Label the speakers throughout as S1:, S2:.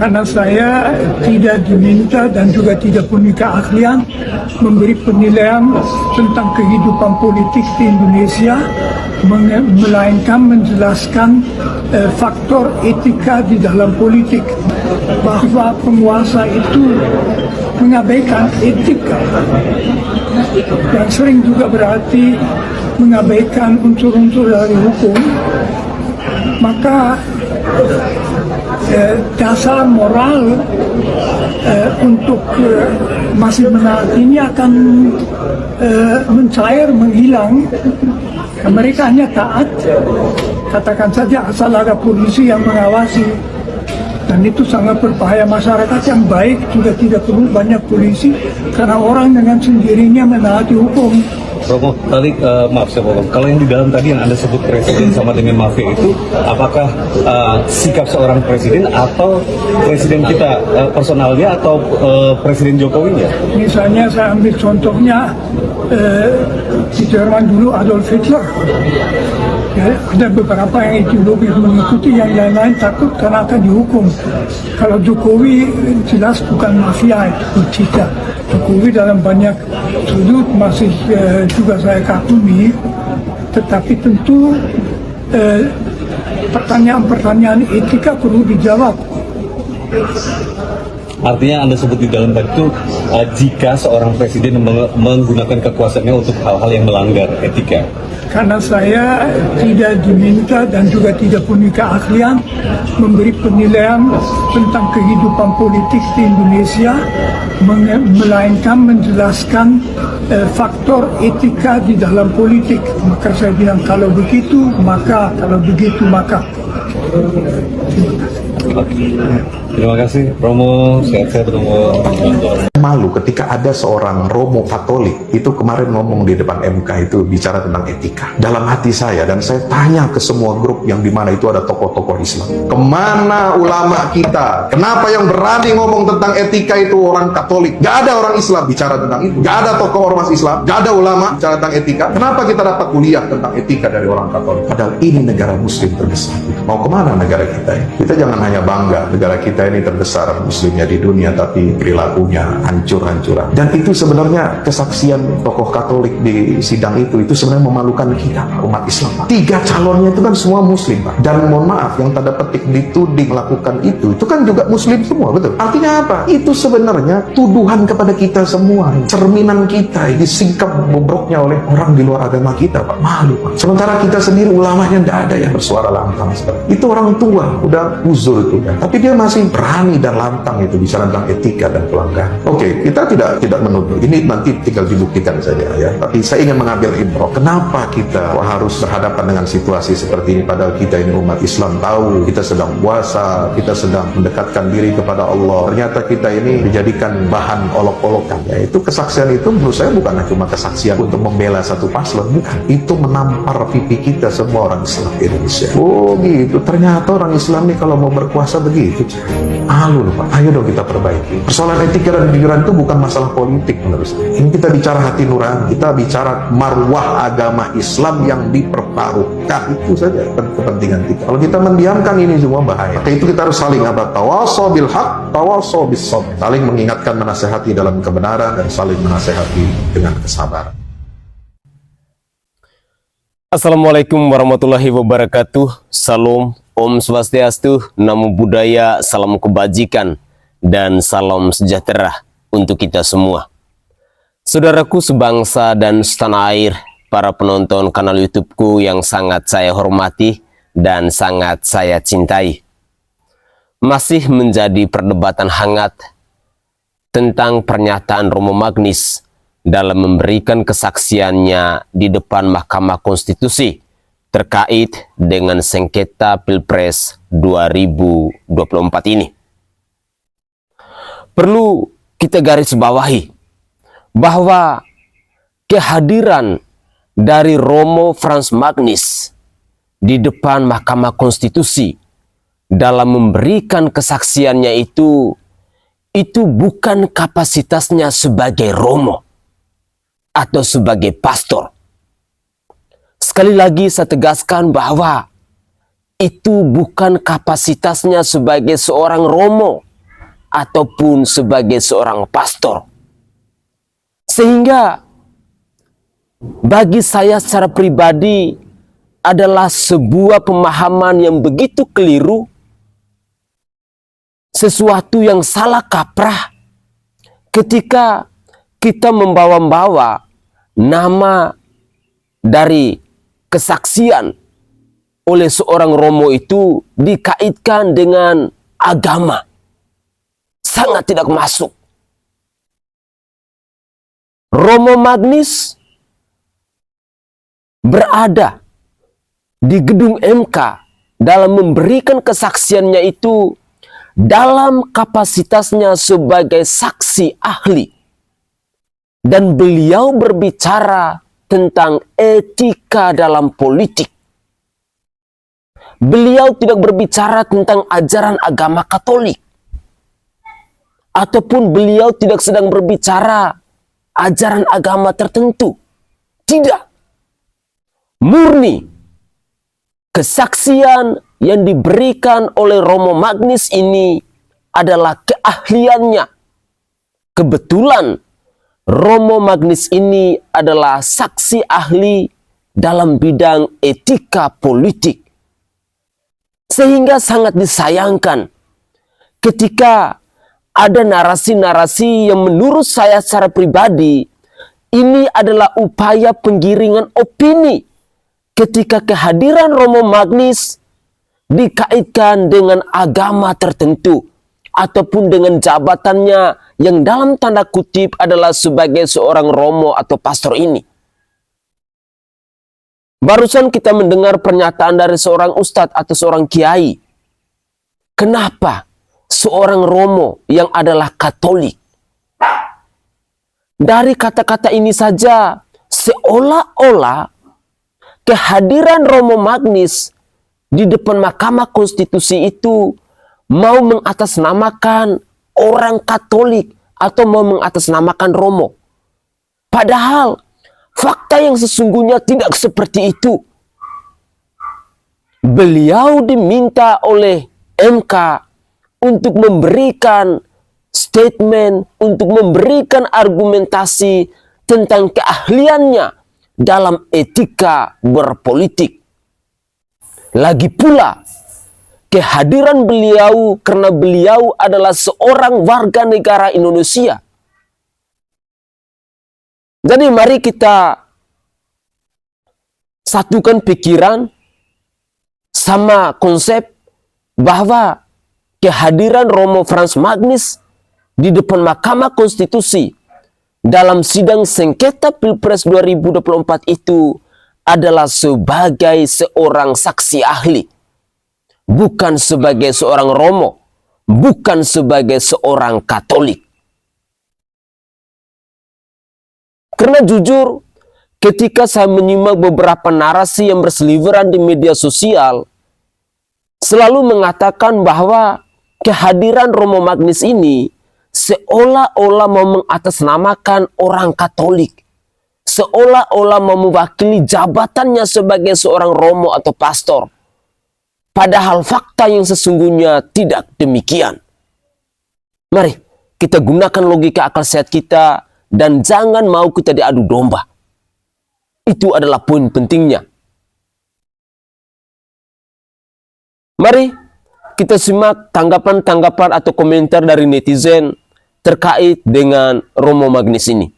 S1: karena saya tidak diminta dan juga tidak punya keahlian memberi penilaian tentang kehidupan politik di Indonesia, melainkan menjelaskan faktor etika di dalam politik, bahwa penguasa itu mengabaikan etika dan sering juga berarti mengabaikan unsur-unsur dari hukum. Maka dasar moral untuk masih menaat ini akan mencair, menghilang. Mereka hanya taat, katakan saja asal ada polisi yang mengawasi, dan itu sangat berbahaya. Masyarakat yang baik juga tidak perlu banyak polisi, karena orang dengan sendirinya menaati hukum.
S2: Romo, tadi maaf saya potong. Kalau yang di dalam tadi yang Anda sebut presiden sama dengan mafia itu, apakah sikap seorang presiden atau presiden kita personalnya atau presiden Jokowi ya?
S1: Misalnya saya ambil contohnya di Jerman dulu Adolf Hitler. Ya, ada beberapa yang ideologis mengikuti, yang lain-lain takut karena akan dihukum. Kalau Jokowi jelas bukan mafia, itu tidak. Jokowi dalam banyak sudut masih juga saya kagumi, tetapi tentu pertanyaan-pertanyaan etika perlu dijawab.
S2: Artinya Anda sebut di dalam tadi itu jika seorang presiden menggunakan kekuasaannya untuk hal-hal yang melanggar etika.
S1: Karena saya tidak diminta dan juga tidak punya keahlian memberi penilaian tentang kehidupan politik di Indonesia, melainkan menjelaskan faktor etika di dalam politik. Maka saya bilang kalau begitu maka, kalau begitu maka.
S2: Terima kasih Romo, sehat-sehat Romo.
S3: Malu ketika ada seorang Romo Katolik itu kemarin ngomong di depan MK itu bicara tentang etika. Dalam hati saya, dan saya tanya ke semua grup yang dimana itu ada tokoh-tokoh Islam, kemana ulama kita? Kenapa yang berani ngomong tentang etika itu orang Katolik? Gak ada orang Islam bicara tentang itu. Gak ada tokoh ormas Islam, gak ada ulama bicara tentang etika. Kenapa kita dapat kuliah tentang etika dari orang Katolik? Padahal ini negara Muslim terbesar. Mau kemana negara kita ini? Kita jangan hanya bangga negara kita ini terbesar Muslimnya di dunia, tapi perilakunya hancur-hancuran. Dan itu sebenarnya kesaksian tokoh Katolik di sidang itu sebenarnya memalukan kita umat Islam. 3 calonnya itu kan semua Muslim, Pak. Dan mohon maaf, yang tanda petik dituding melakukan itu kan juga Muslim semua, betul? Artinya apa? Itu sebenarnya tuduhan kepada kita semua, cerminan kita ini sikap bobroknya oleh orang di luar agama kita, Pak. Malu, Pak. Sementara kita sendiri ulamanya tidak ada yang bersuara lantang seperti itu. Orang tua udah uzur itu ya, tapi dia masih berani dan lantang itu bicara tentang etika dan pelanggaran. Oke, kita tidak menuduh. Ini nanti tinggal dibuktikan saja ya. Tapi saya ingin mengambil ibrah. Kenapa kita harus berhadapan dengan situasi seperti ini? Padahal kita ini umat Islam tahu kita sedang puasa, kita sedang mendekatkan diri kepada Allah. Ternyata kita ini dijadikan bahan olok-olokan. Ya, itu kesaksian itu menurut saya bukan cuma kesaksian untuk membela satu paslon, bukan. Itu menampar pipi kita semua orang Islam di Indonesia. Oh gitu. Ternyata orang Islam ini kalau mau berkuasa begitu. Malu Pak. Ayo dong kita perbaiki. Persoalan etika dan pikiran itu bukan masalah politik menurut saya. Ini kita bicara hati nurani, kita bicara marwah agama Islam yang dipertaruhkan, itu saja kepentingan kita. Kalau kita mendiamkan ini semua bahaya. Maka itu kita harus saling tawasaw bil haq, tawasaw bis sabr. Saling mengingatkan, menasehati dalam kebenaran, dan saling menasehati dengan kesabaran.
S4: Assalamualaikum warahmatullahi wabarakatuh. Salam, Om Swastiastu, Namo Buddhaya, salam kebajikan, dan salam sejahtera untuk kita semua. Saudaraku sebangsa dan setanah air, para penonton kanal YouTubeku yang sangat saya hormati dan sangat saya cintai. Masih menjadi perdebatan hangat tentang pernyataan Romo Magnis dalam memberikan kesaksiannya di depan Mahkamah Konstitusi terkait dengan sengketa Pilpres 2024 ini. Perlu kita garis bawahi bahwa kehadiran dari Romo Frans Magnis di depan Mahkamah Konstitusi dalam memberikan kesaksiannya itu bukan kapasitasnya sebagai Romo atau sebagai pastor. Sekali lagi saya tegaskan bahwa itu bukan kapasitasnya sebagai seorang Romo ataupun sebagai seorang pastor. Sehingga bagi saya secara pribadi adalah sebuah pemahaman yang begitu keliru, sesuatu yang salah kaprah ketika kita membawa-bawa nama dari kesaksian oleh seorang romo itu dikaitkan dengan agama. Sangat tidak masuk. Romo Magnis berada di gedung MK dalam memberikan kesaksiannya itu dalam kapasitasnya sebagai saksi ahli. Dan beliau berbicara tentang etika dalam politik. Beliau tidak berbicara tentang ajaran agama Katolik. Ataupun beliau tidak sedang berbicara ajaran agama tertentu. Tidak. Murni kesaksian yang diberikan oleh Romo Magnis ini adalah keahliannya. Kebetulan Romo Magnis ini adalah saksi ahli dalam bidang etika politik. Sehingga sangat disayangkan ketika ada narasi-narasi yang menurut saya secara pribadi ini adalah upaya penggiringan opini ketika kehadiran Romo Magnis dikaitkan dengan agama tertentu ataupun dengan jabatannya yang dalam tanda kutip adalah sebagai seorang romo atau pastor ini. Barusan kita mendengar pernyataan dari seorang ustadz atau seorang kiai. Kenapa seorang romo yang adalah Katolik? Dari kata-kata ini saja seolah-olah kehadiran Romo Magnis di depan Mahkamah Konstitusi itu mau mengatasnamakan orang Katolik atau mau mengatasnamakan Romo. Padahal fakta yang sesungguhnya tidak seperti itu. Beliau diminta oleh MK untuk memberikan statement, untuk memberikan argumentasi tentang keahliannya dalam etika berpolitik. Lagi pula, kehadiran beliau karena beliau adalah seorang warga negara Indonesia. Jadi mari kita satukan pikiran sama konsep bahwa kehadiran Romo Frans Magnis di depan Mahkamah Konstitusi dalam sidang sengketa Pilpres 2024 itu adalah sebagai seorang saksi ahli. Bukan sebagai seorang romo, bukan sebagai seorang Katolik. Karena jujur, ketika saya menyimak beberapa narasi yang berseliweran di media sosial, selalu mengatakan bahwa kehadiran Romo Magnis ini seolah-olah mau mengatasnamakan orang Katolik. Seolah-olah mau mewakili jabatannya sebagai seorang romo atau pastor. Padahal fakta yang sesungguhnya tidak demikian. Mari kita gunakan logika akal sehat kita dan jangan mau kita diadu domba. Itu adalah poin pentingnya. Mari kita simak tanggapan-tanggapan atau komentar dari netizen terkait dengan Romo Magnis ini.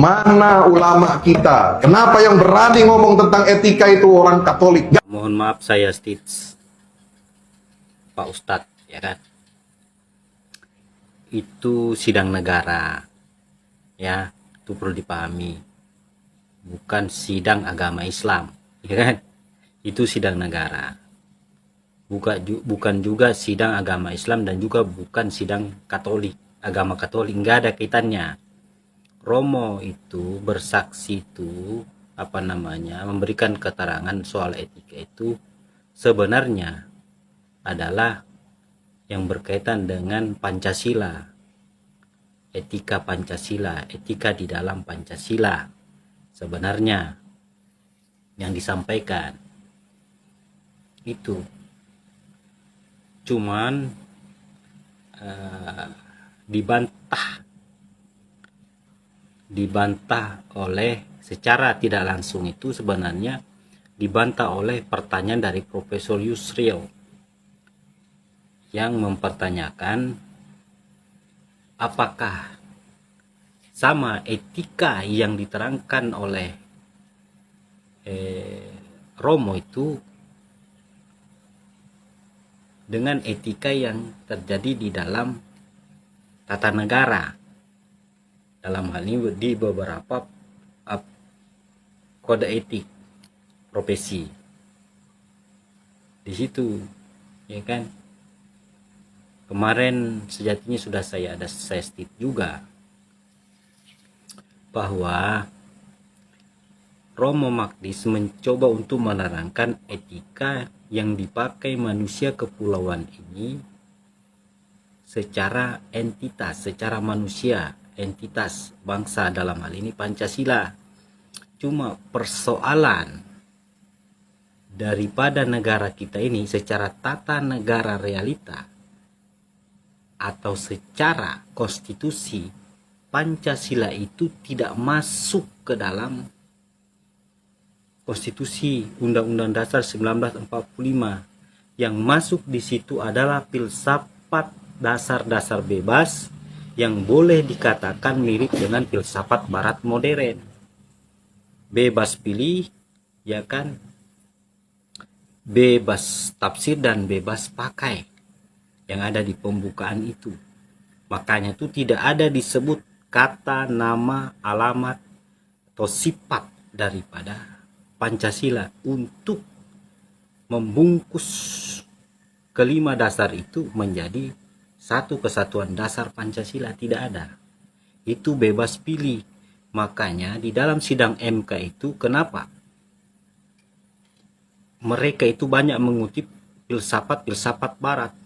S3: Mana ulama kita? Kenapa yang berani ngomong tentang etika itu orang Katolik?
S5: Mohon maaf saya Stitch, Pak Ustadz, ya kan? Itu sidang negara, ya, itu perlu dipahami. Bukan sidang agama Islam, ya kan? Itu sidang negara. Bukan juga sidang agama Islam dan juga bukan sidang Katolik, agama Katolik, nggak ada kaitannya. Romo itu bersaksi itu memberikan keterangan soal etika itu sebenarnya adalah yang berkaitan dengan Pancasila, etika Pancasila, etika di dalam Pancasila sebenarnya yang disampaikan itu. Cuman dibantah oleh, secara tidak langsung itu sebenarnya dibantah oleh pertanyaan dari Profesor Yusril yang mempertanyakan apakah sama etika yang diterangkan oleh Romo itu dengan etika yang terjadi di dalam tata negara, dalam hal ini di beberapa kode etik profesi. Di situ, ya kan, kemarin sejatinya sudah saya state juga bahwa Romo Magdis mencoba untuk menerangkan etika yang dipakai manusia kepulauan ini secara entitas, secara manusia, entitas bangsa, dalam hal ini Pancasila. Cuma persoalan daripada negara kita ini secara tata negara realita atau secara konstitusi, Pancasila itu tidak masuk ke dalam Konstitusi Undang-Undang Dasar 1945. Yang masuk di situ adalah filsafat dasar-dasar bebas yang boleh dikatakan mirip dengan filsafat barat modern. Bebas pilih, ya kan? Bebas tafsir dan bebas pakai yang ada di pembukaan itu. Makanya itu tidak ada disebut kata, nama, alamat atau sifat daripada Pancasila untuk membungkus kelima dasar itu menjadi satu kesatuan dasar Pancasila. Tidak ada. Itu bebas pilih. Makanya di dalam sidang MK itu kenapa mereka itu banyak mengutip filsafat barat,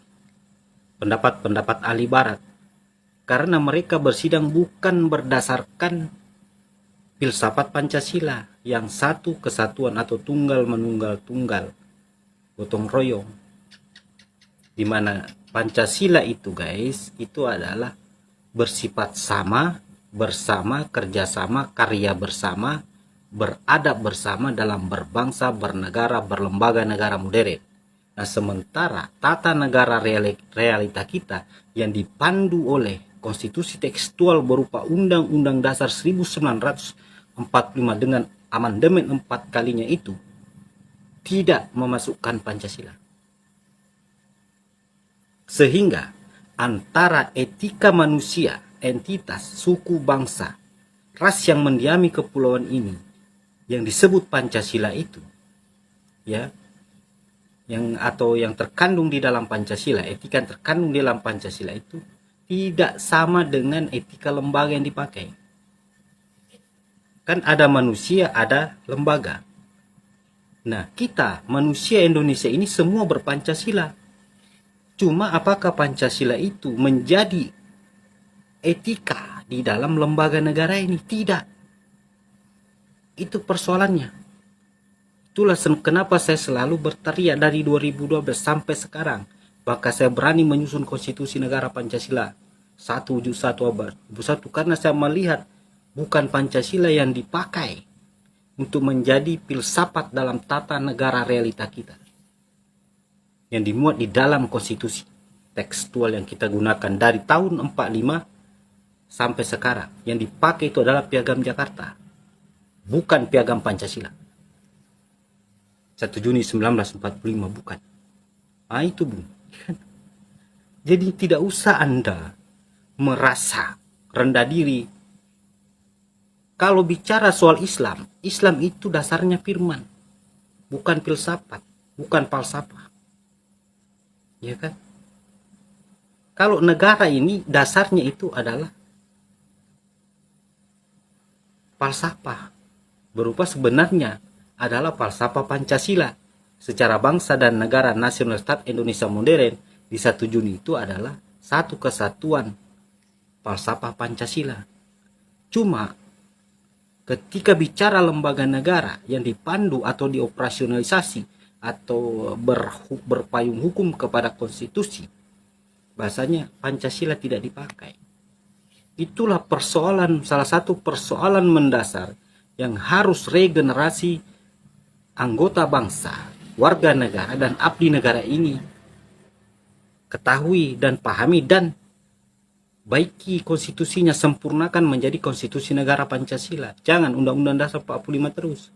S5: pendapat ahli barat, karena mereka bersidang bukan berdasarkan filsafat Pancasila yang satu kesatuan atau tunggal menunggal tunggal, gotong royong, di mana Pancasila itu guys itu adalah bersifat sama, bersama, kerjasama, karya bersama, beradab bersama dalam berbangsa, bernegara, berlembaga negara modern. Nah, sementara tata negara realita kita yang dipandu oleh konstitusi tekstual berupa Undang-Undang Dasar 1945 dengan amandemen 4 kalinya itu tidak memasukkan Pancasila. Sehingga antara etika manusia, entitas, suku, bangsa, ras yang mendiami kepulauan ini yang disebut Pancasila itu, ya, yang terkandung di dalam Pancasila, etika yang terkandung di dalam Pancasila itu tidak sama dengan etika lembaga yang dipakai. Kan ada manusia, ada lembaga. Nah, kita manusia Indonesia ini semua berpancasila. Cuma apakah Pancasila itu menjadi etika di dalam lembaga negara ini? Tidak. Itu persoalannya. Itulah kenapa saya selalu berteriak dari 2012 sampai sekarang. Maka saya berani menyusun konstitusi negara Pancasila 171 karena saya melihat bukan Pancasila yang dipakai untuk menjadi filsafat dalam tata negara realita kita yang dimuat di dalam konstitusi tekstual yang kita gunakan dari tahun 45 sampai sekarang. Yang dipakai itu adalah Piagam Jakarta, bukan Piagam Pancasila 1 Juni 1945, bukan. Itu Bung. Jadi tidak usah Anda merasa rendah diri. Kalau bicara soal Islam, Islam itu dasarnya firman, bukan filsafat, bukan falsafah. Ya kan? Kalau negara ini dasarnya itu adalah falsafah, berupa sebenarnya adalah falsafah Pancasila. Secara bangsa dan negara nasional stat Indonesia modern di 1 Juni itu adalah satu kesatuan falsafah Pancasila. Cuma ketika bicara lembaga negara yang dipandu atau dioperasionalisasi atau berpayung hukum kepada konstitusi, bahasanya Pancasila tidak dipakai. Itulah persoalan, salah satu persoalan mendasar yang harus regenerasi anggota bangsa, warga negara dan abdi negara ini ketahui dan pahami dan baiki konstitusinya, sempurnakan menjadi konstitusi negara Pancasila. Jangan Undang-Undang Dasar 45 terus.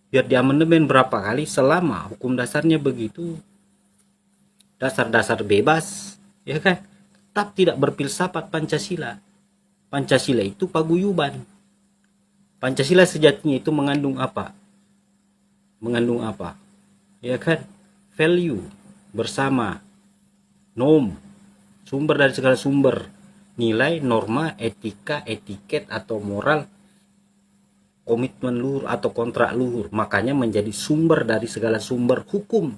S5: Biar diamandemen berapa kali, selama hukum dasarnya begitu, dasar-dasar bebas, ya kan? Tetap tidak berfilsafat Pancasila. Pancasila itu paguyuban. Pancasila sejatinya itu mengandung apa? Mengandung apa? Ya kan? Value bersama, norm, sumber dari segala sumber, nilai, norma, etika, etiket atau moral, komitmen luhur atau kontrak luhur. Makanya menjadi sumber dari segala sumber hukum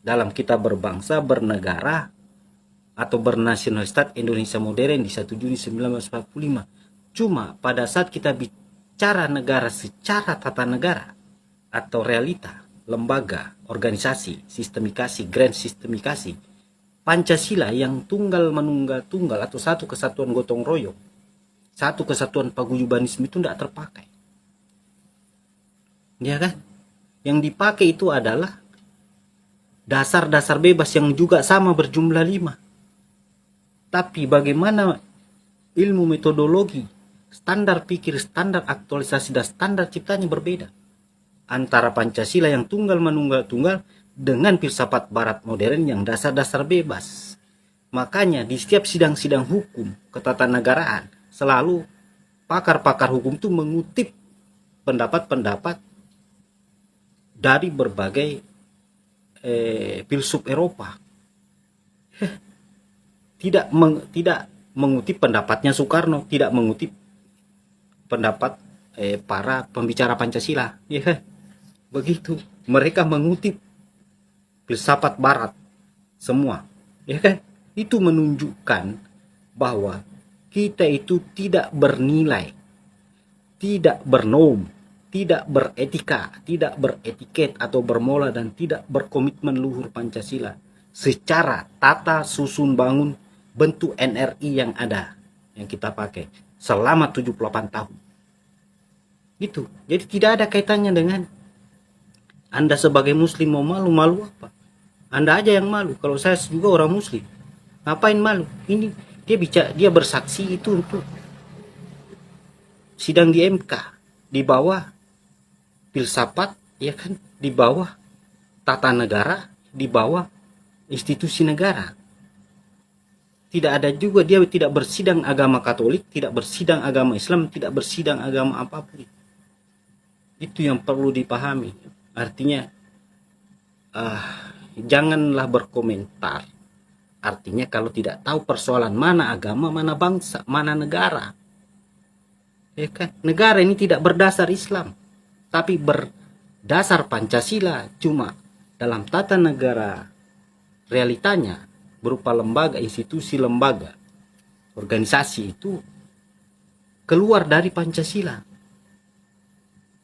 S5: dalam kita berbangsa, bernegara atau bernasionalitas Indonesia modern di 1 Juni 1945. Cuma pada saat kita bicara negara secara tata negara atau realita, lembaga, organisasi, sistemikasi, grand sistemikasi, Pancasila yang tunggal menunggal tunggal atau satu kesatuan gotong royong, satu kesatuan paguyubanisme itu tidak terpakai. Ya kan? Yang dipakai itu adalah dasar-dasar bebas yang juga sama berjumlah 5. Tapi bagaimana ilmu metodologi, standar pikir, standar aktualisasi, dan standar ciptanya berbeda antara Pancasila yang tunggal menunggal tunggal dengan filsafat barat modern yang dasar-dasar bebas. Makanya di setiap sidang-sidang hukum ketatanegaraan selalu pakar-pakar hukum itu mengutip pendapat-pendapat dari berbagai filsuf Eropa. Tidak mengutip pendapatnya Soekarno, tidak mengutip pendapat para pembicara Pancasila, ya. Begitu, mereka mengutip filsafat barat semua, ya kan? Itu menunjukkan bahwa kita itu tidak bernilai, tidak bernorm, tidak beretika, tidak beretiket atau bermola, dan tidak berkomitmen luhur Pancasila secara tata susun bangun bentuk NRI yang ada, yang kita pakai selama 78 tahun. Itu. Jadi tidak ada kaitannya dengan Anda sebagai muslim mau malu apa? Anda aja yang malu. Kalau saya juga orang muslim, ngapain malu? Ini dia bersaksi itu untuk sidang di MK, di bawah filsafat, ya kan, di bawah tata negara, di bawah institusi negara. Tidak ada juga, dia tidak bersidang agama Katolik, tidak bersidang agama Islam, tidak bersidang agama apapun. Itu yang perlu dipahami. Artinya janganlah berkomentar. Artinya kalau tidak tahu persoalan mana agama, mana bangsa, mana negara, ya kan? Negara ini tidak berdasar Islam, tapi berdasar Pancasila. Cuma dalam tata negara realitanya berupa lembaga, institusi, lembaga, organisasi itu keluar dari Pancasila.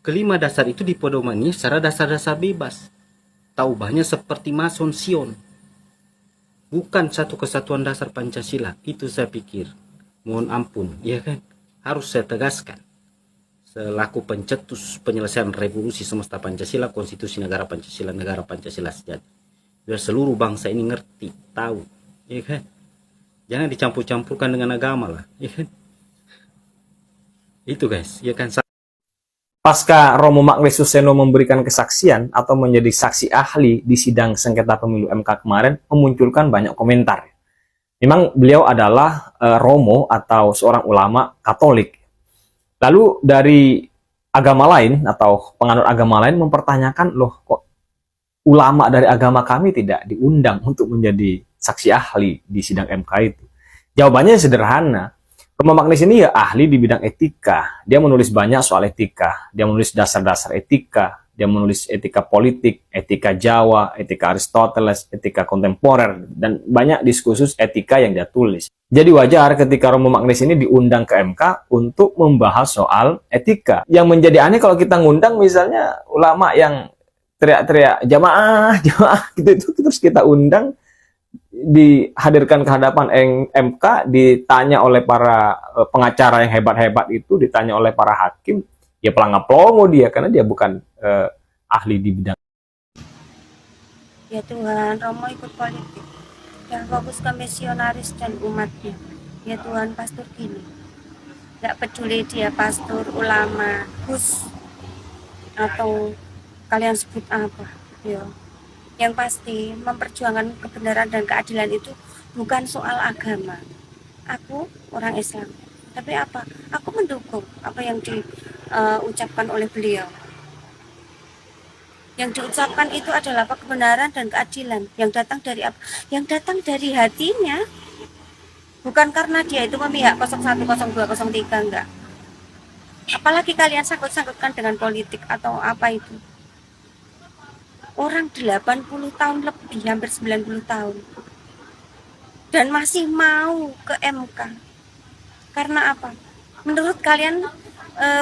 S5: Kelima dasar itu dipedomani secara dasar-dasar bebas. Taubahnya seperti Mason Sion, bukan satu kesatuan dasar Pancasila. Itu saya pikir, mohon ampun, ya kan, harus saya tegaskan selaku pencetus penyelesaian revolusi semesta Pancasila, konstitusi negara Pancasila sejati. Biar seluruh bangsa ini ngerti, tahu, ya kan? Jangan dicampur-campurkan dengan agama lah, ya kan? Itu guys, ya kan?
S6: Pasca Romo Magnes Suseno memberikan kesaksian atau menjadi saksi ahli di sidang sengketa pemilu MK kemarin, memunculkan banyak komentar. Memang beliau adalah Romo atau seorang ulama Katolik. Lalu dari agama lain atau penganut agama lain mempertanyakan, loh kok ulama dari agama kami tidak diundang untuk menjadi saksi ahli di sidang MK itu? Jawabannya sederhana. Romo Magnes ini ya ahli di bidang etika. Dia menulis banyak soal etika. Dia menulis dasar-dasar etika. Dia menulis etika politik, etika Jawa, etika Aristoteles, etika kontemporer, dan banyak diskursus etika yang dia tulis. Jadi wajar ketika Romo Magnes ini diundang ke MK untuk membahas soal etika. Yang menjadi aneh kalau kita ngundang misalnya ulama yang teriak-teriak jamaah gitu, itu terus kita undang dihadirkan ke hadapan MK, ditanya oleh para pengacara yang hebat-hebat itu, ditanya oleh para hakim, ya pelangap-pelongo dia, karena dia bukan ahli di bidang.
S7: Ya Tuhan, Romo ikut politik dan fokus ke misionaris dan umatnya. Ya Tuhan, pastor gini, gak peduli dia pastor, ulama, gus, atau kalian sebut apa, ya. Yang pasti memperjuangkan kebenaran dan keadilan itu bukan soal agama. Aku orang Islam, tapi apa? Aku mendukung apa yang diucapkan oleh beliau. Yang diucapkan itu adalah apa? Kebenaran dan keadilan yang datang dari apa? Yang datang dari hatinya, bukan karena dia itu memihak 01, 02, 03, enggak. Apalagi kalian sangkut-sangkutkan dengan politik atau apa itu. Orang 80 tahun lebih, hampir 90 tahun. Dan masih mau ke MK. Karena apa? Menurut kalian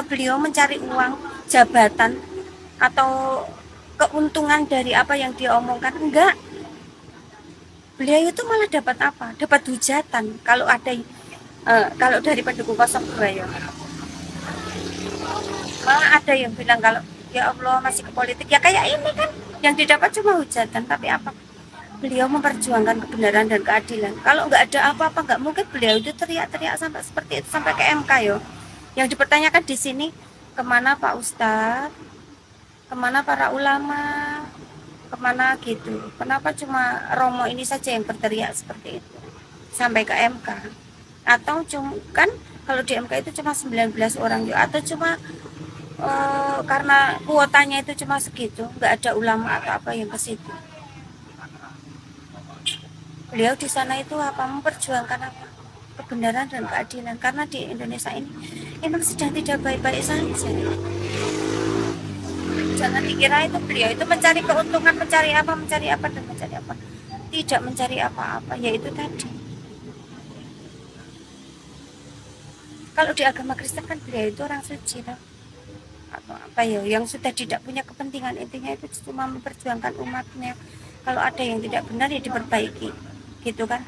S7: beliau mencari uang, jabatan, atau keuntungan dari apa yang dia omongkan? Enggak. Beliau itu malah dapat apa? Dapat hujatan. Kalau ada kalau dari pendukung 02 ya. Malah ada yang bilang kalau ya Allah masih ke politik. Ya kayak ini kan yang didapat cuma hujatan, tapi apa? Beliau memperjuangkan kebenaran dan keadilan. Kalau nggak ada apa-apa, nggak mungkin beliau itu teriak-teriak sampai seperti itu, sampai ke MK yo. Yang dipertanyakan di sini, kemana Pak Ustadz? Kemana para ulama? Kemana gitu? Kenapa cuma Romo ini saja yang berteriak seperti itu sampai ke MK? Atau cuma kan kalau di MK itu cuma 19 orang yo, atau cuma karena kuotanya itu cuma segitu, nggak ada ulama atau apa yang ke situ. Beliau di sana itu apa? Memperjuangkan apa? Kebenaran dan keadilan, karena di Indonesia ini emang sedang tidak baik-baik saja. Jangan dikira itu beliau itu mencari keuntungan, mencari apa dan mencari apa. Tidak mencari apa-apa, yaitu tadi. Kalau di agama Kristen kan beliau itu orang suci, kan? Atau apa ya, yang sudah tidak punya kepentingan, intinya itu cuma memperjuangkan umatnya. Kalau ada yang tidak benar ya diperbaiki, gitu kan.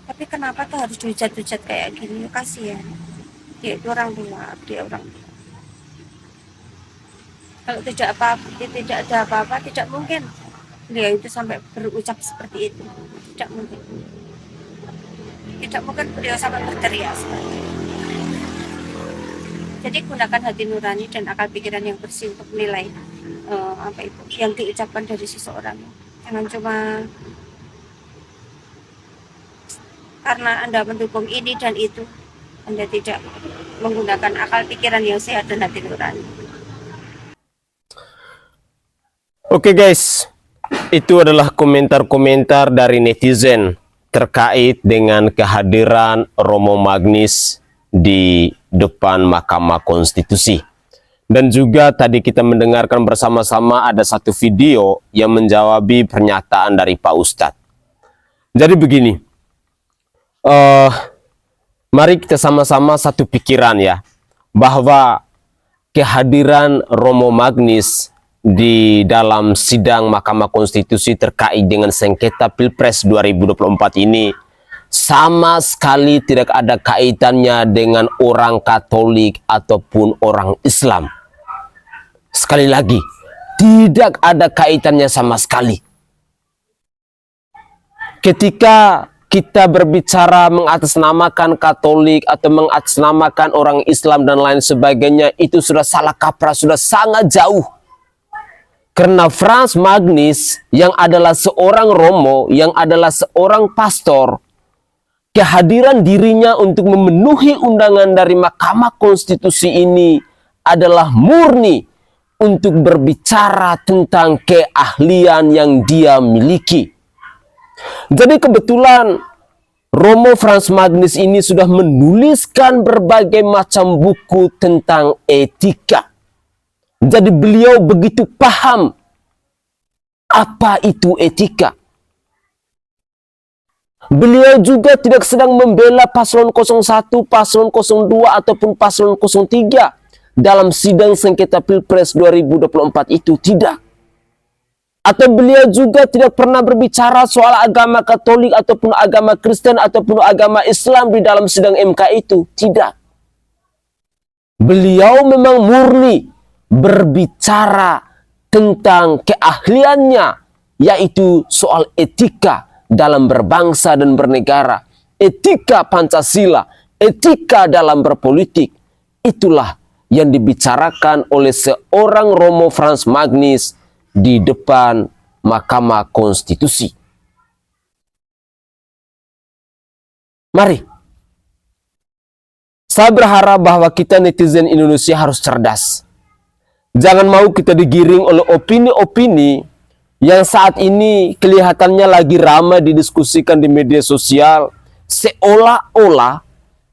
S7: Tapi kenapa tuh harus dihujat-hujat kayak gini? Kasihan, dia itu orang tua, dia orang tua. Kalau tidak ada apa-apa, tidak mungkin beliau itu sampai berucap seperti itu. Tidak mungkin beliau sampai berteriak seperti itu. Jadi gunakan hati nurani dan akal pikiran yang bersih untuk menilai apa itu yang diucapkan dari seseorang. Jangan cuma karena Anda mendukung ini dan itu, Anda tidak menggunakan akal pikiran yang sehat dan hati nurani.
S4: Oke guys, itu adalah komentar-komentar dari netizen terkait dengan kehadiran Romo Magnis di depan Mahkamah Konstitusi. Dan juga tadi kita mendengarkan bersama-sama ada satu video yang menjawabi pernyataan dari Pak Ustadz. Jadi begini, mari kita sama-sama satu pikiran ya, bahwa kehadiran Romo Magnis di dalam sidang Mahkamah Konstitusi terkait dengan sengketa Pilpres 2024 ini sama sekali tidak ada kaitannya dengan orang Katolik ataupun orang Islam. Sekali lagi, tidak ada kaitannya sama sekali. Ketika kita berbicara mengatasnamakan Katolik atau mengatasnamakan orang Islam dan lain sebagainya, itu sudah salah kaprah, sudah sangat jauh. Karena Frans Magnis yang adalah seorang romo, yang adalah seorang pastor, kehadiran dirinya untuk memenuhi undangan dari Mahkamah Konstitusi ini adalah murni untuk berbicara tentang keahlian yang dia miliki. Jadi kebetulan Romo Frans Magnis ini sudah menuliskan berbagai macam buku tentang etika. Jadi beliau begitu paham apa itu etika. Beliau juga tidak sedang membela paslon 01, paslon 02, ataupun paslon 03 dalam sidang sengketa Pilpres 2024 itu, tidak. Atau beliau juga tidak pernah berbicara soal agama Katolik ataupun agama Kristen ataupun agama Islam di dalam sidang MK itu. Tidak. Beliau memang murni berbicara tentang keahliannya, yaitu soal etika dalam berbangsa dan bernegara, etika Pancasila, etika dalam berpolitik. Itulah yang dibicarakan oleh seorang Romo Frans Magnis di depan Mahkamah Konstitusi. Mari, saya berharap bahwa kita netizen Indonesia harus cerdas. Jangan mau kita digiring oleh opini-opini yang saat ini kelihatannya lagi ramai didiskusikan di media sosial, seolah-olah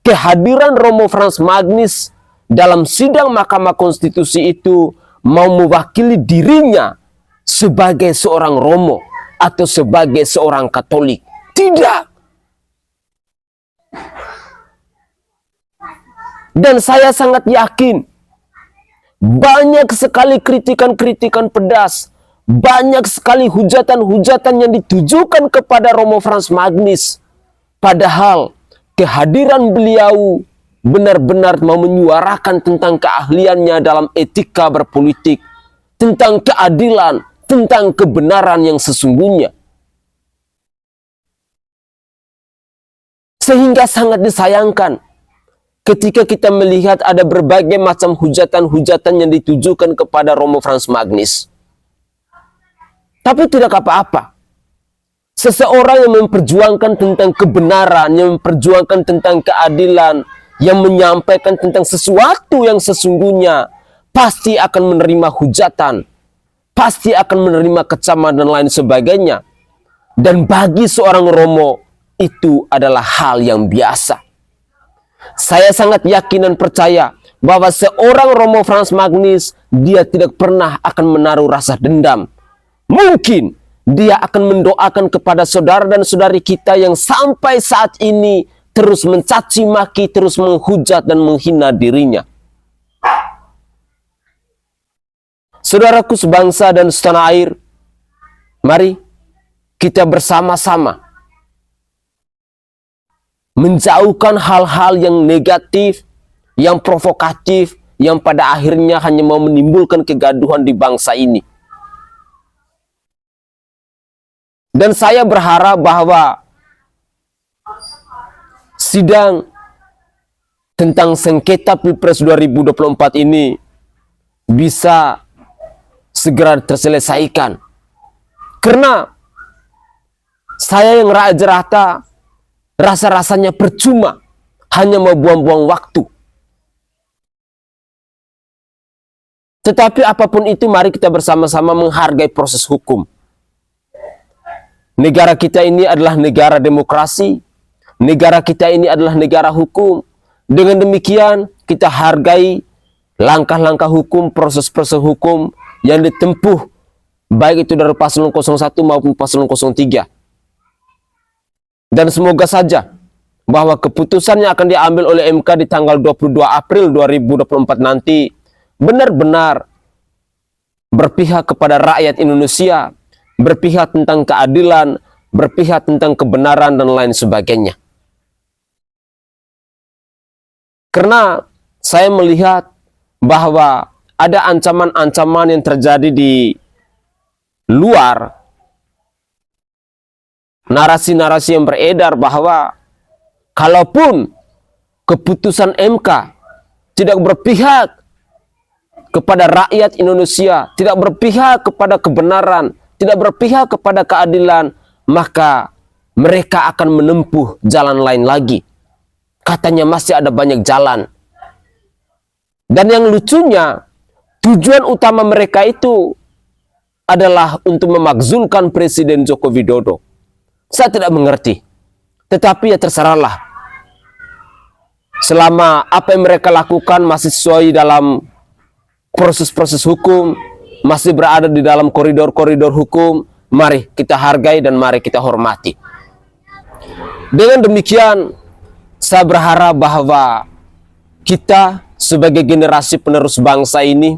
S4: kehadiran Romo Frans Magnis dalam sidang Mahkamah Konstitusi itu mau mewakili dirinya sebagai seorang Romo atau sebagai seorang Katolik. Tidak. Dan saya sangat yakin banyak sekali kritikan-kritikan pedas, banyak sekali hujatan-hujatan yang ditujukan kepada Romo Frans Magnis. Padahal kehadiran beliau benar-benar mau menyuarakan tentang keahliannya dalam etika berpolitik, tentang keadilan, tentang kebenaran yang sesungguhnya. Sehingga sangat disayangkan ketika kita melihat ada berbagai macam hujatan-hujatan yang ditujukan kepada Romo Frans Magnis. Tapi tidak apa-apa. Seseorang yang memperjuangkan tentang kebenaran, yang memperjuangkan tentang keadilan, yang menyampaikan tentang sesuatu yang sesungguhnya, pasti akan menerima hujatan, pasti akan menerima kecaman dan lain sebagainya. Dan bagi seorang Romo, itu adalah hal yang biasa. Saya sangat yakin dan percaya bahwa seorang Romo Frans Magnis, dia tidak pernah akan menaruh rasa dendam. Mungkin dia akan mendoakan kepada saudara dan saudari kita yang sampai saat ini terus mencaci maki, terus menghujat dan menghina dirinya. Saudaraku sebangsa dan setanah air, mari kita bersama-sama menjauhkan hal-hal yang negatif, yang provokatif, yang pada akhirnya hanya mau menimbulkan kegaduhan di bangsa ini. Dan saya berharap bahwa sidang tentang sengketa Pilpres 2024 ini bisa segera terselesaikan. Karena saya yang rakyat jelata rasa-rasanya percuma hanya mau buang-buang waktu. Tetapi apapun itu, mari kita bersama-sama menghargai proses hukum. Negara kita ini adalah negara demokrasi. Negara kita ini adalah negara hukum. Dengan demikian, kita hargai langkah-langkah hukum, proses-proses hukum yang ditempuh, baik itu dari paslon 01 maupun paslon 03. Dan semoga saja bahwa keputusan yang akan diambil oleh MK di tanggal 22 April 2024 nanti benar-benar berpihak kepada rakyat Indonesia, berpihak tentang keadilan, berpihak tentang kebenaran dan lain sebagainya. Karena saya melihat bahwa ada ancaman-ancaman yang terjadi di luar, narasi-narasi yang beredar bahwa kalaupun keputusan MK tidak berpihak kepada rakyat Indonesia, tidak berpihak kepada kebenaran, tidak berpihak kepada keadilan, maka mereka akan menempuh jalan lain lagi. Katanya masih ada banyak jalan. Dan yang lucunya, tujuan utama mereka itu adalah untuk memakzulkan Presiden Joko Widodo. Saya tidak mengerti. Tetapi ya terserahlah. Selama apa yang mereka lakukan masih sesuai dalam proses-proses hukum, masih berada di dalam koridor-koridor hukum, mari kita hargai dan mari kita hormati. Dengan demikian, saya berharap bahwa kita sebagai generasi penerus bangsa ini,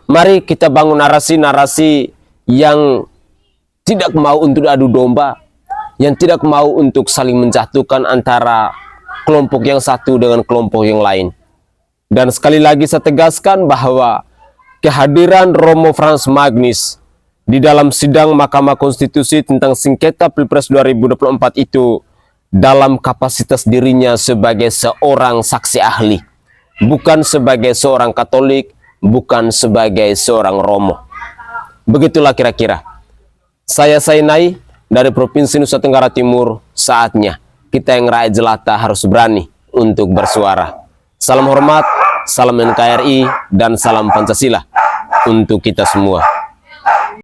S4: mari kita bangun narasi-narasi yang tidak mau untuk adu domba, yang tidak mau untuk saling menjatuhkan antara kelompok yang satu dengan kelompok yang lain. Dan sekali lagi saya tegaskan bahwa kehadiran Romo Frans Magnis di dalam sidang Mahkamah Konstitusi tentang sengketa Pilpres 2024 itu dalam kapasitas dirinya sebagai seorang saksi ahli, bukan sebagai seorang Katolik, bukan sebagai seorang Romo. Begitulah kira-kira. Saya Sainai dari Provinsi Nusa Tenggara Timur, saatnya kita yang rakyat jelata harus berani untuk bersuara. Salam hormat, salam NKRI, dan salam Pancasila untuk kita semua.